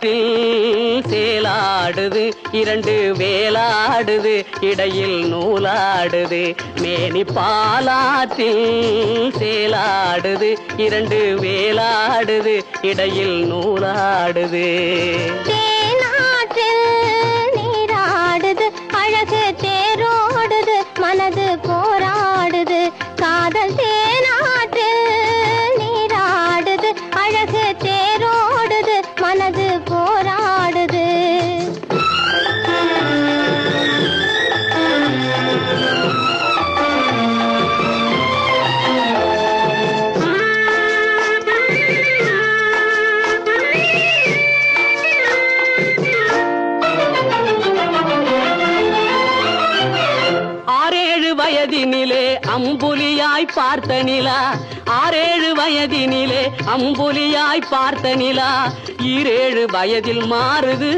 பாலாற்றில் சேலாடுது இரண்டு வேலாடுது இடையில் நூலாடுது மேனி பாலாற்றில் சேலாடுது இரண்டு வேலாடுது இடையில் நூலாடுது தேனாற்றில் நீராடுது அழகு தேரோடுது மனது போராடுது காதல் தேனாற்றில் நீராடுது அழகு தேரோடுது மனது போராடுது வயதினிலே அம்புலியாய் பார்த்த நிலா 6-7 வயதினிலே அம்புலியாய் பார்த்த நிலா 7 வயதில் மாறுது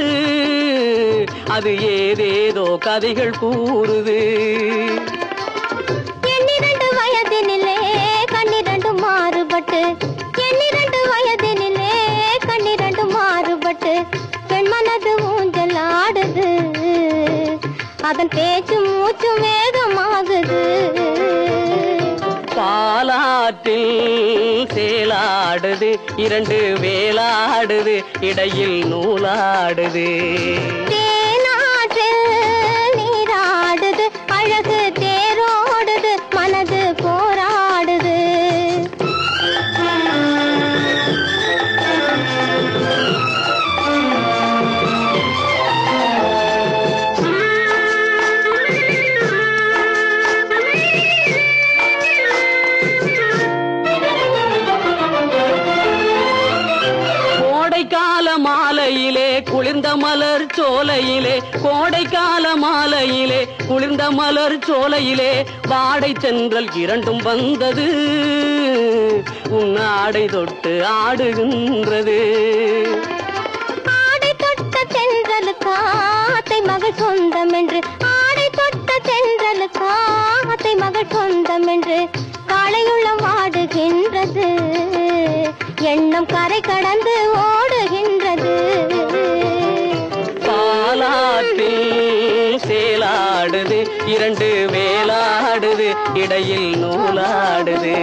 அது ஏதேதோ கதைகள் கூறுது 12 வயதினிலே கண்ணிரண்டு மாறுபட்டு 12 வயதினிலே கண்ணிரண்டு மாறுபட்டு பெண் மனது ஊஞ்சல் ஆடுது அதன் பேச்சு மூச்சு வேகமாகுது பாலாற்றில் சேலாடுது இரண்டு வேலாடுது இடையில் நூலாடுது தேனாற்றில் நீராடுது அழகு தேரோடுது மனது போராடுது கோடைக்கால மாலையிலே குளிர்ந்த மலர் சோலையிலே கோடைக்கால மாலையிலே குளிர்ந்த மலர் சோலையிலே வாடை சென்றல் இரண்டும் வந்தது உன் ஆடை தொட்டு ஆடுகின்றது ஆடை தொட்ட தென்றலுக்கு ஆத்தை மகள் சொந்தம் என்று ஆடை தொட்ட தென்றலுக்கு ஆத்தை மகள் சொந்தம் என்று காளையுள்ளம் வாடுகின்றது எண்ணம் கரை கடந்து ஓடுகின்றது பாலாற்றில் சேலாடுது இரண்டு வேலாடுது இடையில் நூலாடுது